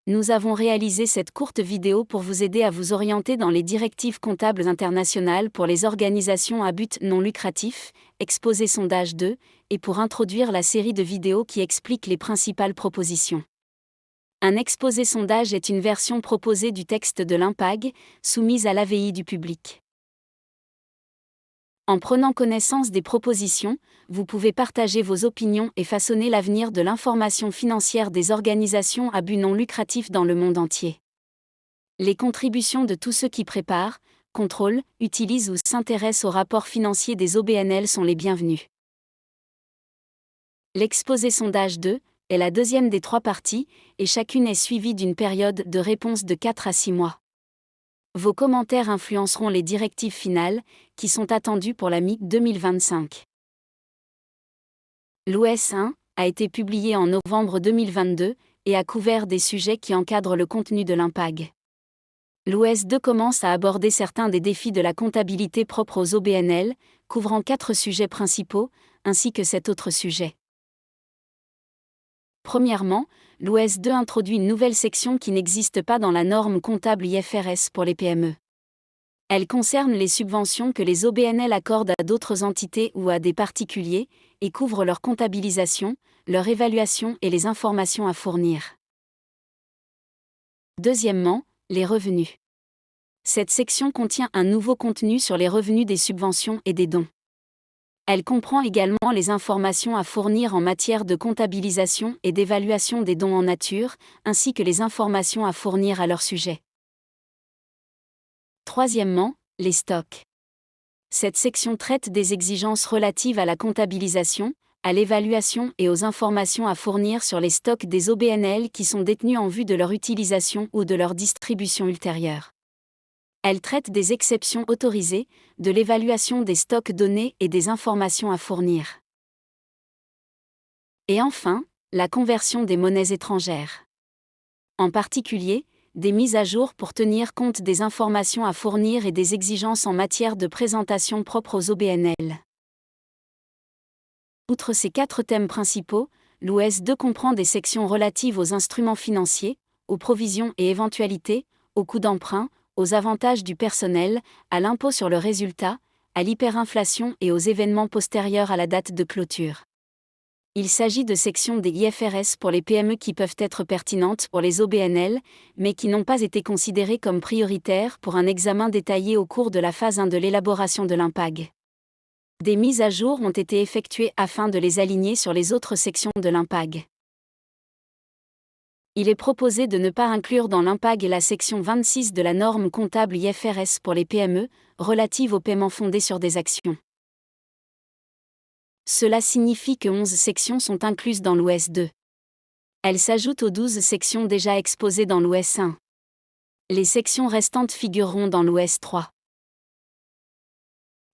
Nous avons réalisé cette courte vidéo pour vous aider à vous orienter dans les directives comptables internationales pour les organisations à but non lucratif, Exposé sondage 2, et pour introduire la série de vidéos qui expliquent les principales propositions. Un exposé sondage est une version proposée du texte de l'IMPAG, soumise à l'avis du public. En prenant connaissance des propositions, vous pouvez partager vos opinions et façonner l'avenir de l'information financière des organisations à but non lucratif dans le monde entier. Les contributions de tous ceux qui préparent, contrôlent, utilisent ou s'intéressent aux rapports financiers des OBNL sont les bienvenus. L'exposé sondage 2 est la deuxième des 3 parties, et chacune est suivie d'une période de réponse de 4 à 6 mois. Vos commentaires influenceront les directives finales, qui sont attendues pour la mi-2025. L'OS 1 a été publié en novembre 2022 et a couvert des sujets qui encadrent le contenu de l'IMPAG. L'OS 2 commence à aborder certains des défis de la comptabilité propre aux OBNL, couvrant 4 sujets principaux, ainsi que 7 autres sujets. Premièrement, l'OS 2 introduit une nouvelle section qui n'existe pas dans la norme comptable IFRS pour les PME. Elle concerne les subventions que les OBNL accordent à d'autres entités ou à des particuliers, et couvre leur comptabilisation, leur évaluation et les informations à fournir. Deuxièmement, les revenus. Cette section contient un nouveau contenu sur les revenus des subventions et des dons. Elle comprend également les informations à fournir en matière de comptabilisation et d'évaluation des dons en nature, ainsi que les informations à fournir à leur sujet. Troisièmement, les stocks. Cette section traite des exigences relatives à la comptabilisation, à l'évaluation et aux informations à fournir sur les stocks des OBNL qui sont détenus en vue de leur utilisation ou de leur distribution ultérieure. Elle traite des exceptions autorisées, de l'évaluation des stocks donnés et des informations à fournir. Et enfin, la conversion des monnaies étrangères. En particulier, des mises à jour pour tenir compte des informations à fournir et des exigences en matière de présentation propres aux OBNL. Outre ces 4 thèmes principaux, l'OS 2 comprend des sections relatives aux instruments financiers, aux provisions et éventualités, aux coûts d'emprunt, aux avantages du personnel, à l'impôt sur le résultat, à l'hyperinflation et aux événements postérieurs à la date de clôture. Il s'agit de sections des IFRS pour les PME qui peuvent être pertinentes pour les OBNL, mais qui n'ont pas été considérées comme prioritaires pour un examen détaillé au cours de la phase 1 de l'élaboration de l'IMPAG. Des mises à jour ont été effectuées afin de les aligner sur les autres sections de l'IMPAG. Il est proposé de ne pas inclure dans l'IMPAG la section 26 de la norme comptable IFRS pour les PME, relative aux paiements fondés sur des actions. Cela signifie que 11 sections sont incluses dans l'OS 2. Elles s'ajoutent aux 12 sections déjà exposées dans l'OS 1. Les sections restantes figureront dans l'OS 3.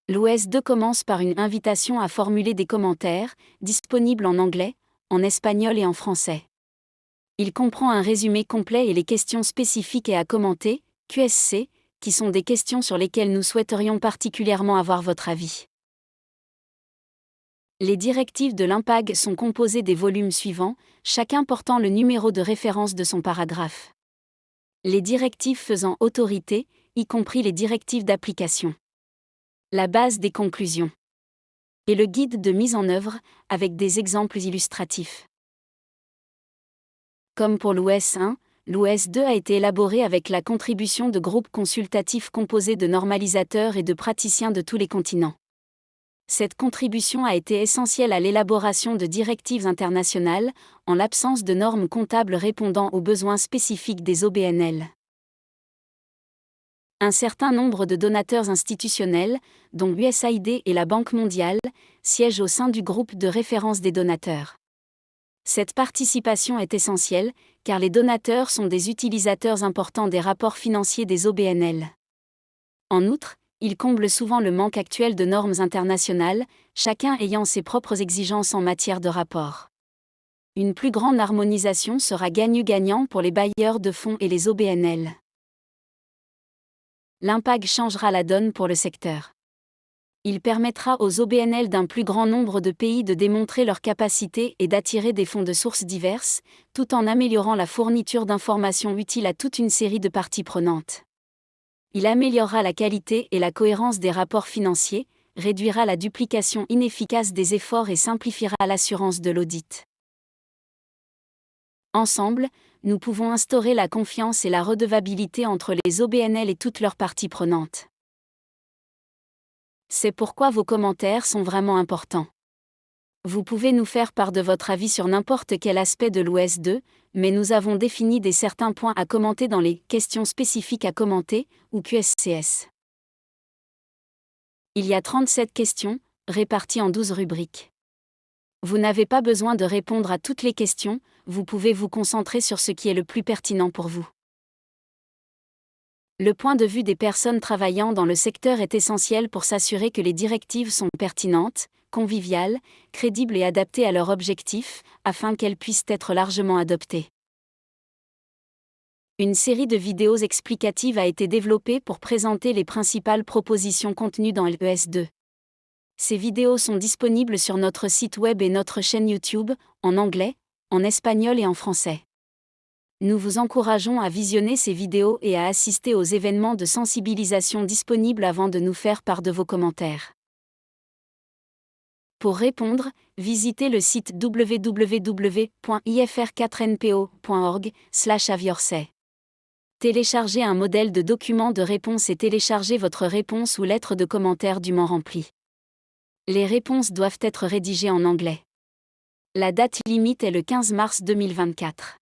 L'OS 2 commence par une invitation à formuler des commentaires, disponibles en anglais, en espagnol et en français. Il comprend un résumé complet et les questions spécifiques et à commenter, QSC, qui sont des questions sur lesquelles nous souhaiterions particulièrement avoir votre avis. Les directives de l'IMPAG sont composées des volumes suivants, chacun portant le numéro de référence de son paragraphe. Les directives faisant autorité, y compris les directives d'application. La base des conclusions. Et le guide de mise en œuvre, avec des exemples illustratifs. Comme pour l'OS 1, l'OS 2 a été élaboré avec la contribution de groupes consultatifs composés de normalisateurs et de praticiens de tous les continents. Cette contribution a été essentielle à l'élaboration de directives internationales, en l'absence de normes comptables répondant aux besoins spécifiques des OBNL. Un certain nombre de donateurs institutionnels, dont l'USAID et la Banque mondiale, siègent au sein du groupe de référence des donateurs. Cette participation est essentielle, car les donateurs sont des utilisateurs importants des rapports financiers des OBNL. En outre, ils comblent souvent le manque actuel de normes internationales, chacun ayant ses propres exigences en matière de rapport. Une plus grande harmonisation sera gagnant-gagnant pour les bailleurs de fonds et les OBNL. L'IMPAG changera la donne pour le secteur. Il permettra aux OBNL d'un plus grand nombre de pays de démontrer leur capacité et d'attirer des fonds de sources diverses, tout en améliorant la fourniture d'informations utiles à toute une série de parties prenantes. Il améliorera la qualité et la cohérence des rapports financiers, réduira la duplication inefficace des efforts et simplifiera l'assurance de l'audit. Ensemble, nous pouvons instaurer la confiance et la redevabilité entre les OBNL et toutes leurs parties prenantes. C'est pourquoi vos commentaires sont vraiment importants. Vous pouvez nous faire part de votre avis sur n'importe quel aspect de l'OS 2, mais nous avons défini certains points à commenter dans les « questions spécifiques à commenter » ou QSCS. Il y a 37 questions, réparties en 12 rubriques. Vous n'avez pas besoin de répondre à toutes les questions, vous pouvez vous concentrer sur ce qui est le plus pertinent pour vous. Le point de vue des personnes travaillant dans le secteur est essentiel pour s'assurer que les directives sont pertinentes, conviviales, crédibles et adaptées à leurs objectifs, afin qu'elles puissent être largement adoptées. Une série de vidéos explicatives a été développée pour présenter les principales propositions contenues dans l'ES 2. Ces vidéos sont disponibles sur notre site web et notre chaîne YouTube, en anglais, en espagnol et en français. Nous vous encourageons à visionner ces vidéos et à assister aux événements de sensibilisation disponibles avant de nous faire part de vos commentaires. Pour répondre, visitez le site www.ifr4npo.org/avyorsay. Téléchargez un modèle de document de réponse et téléchargez votre réponse ou lettre de commentaire dûment remplie. Les réponses doivent être rédigées en anglais. La date limite est le 15 mars 2024.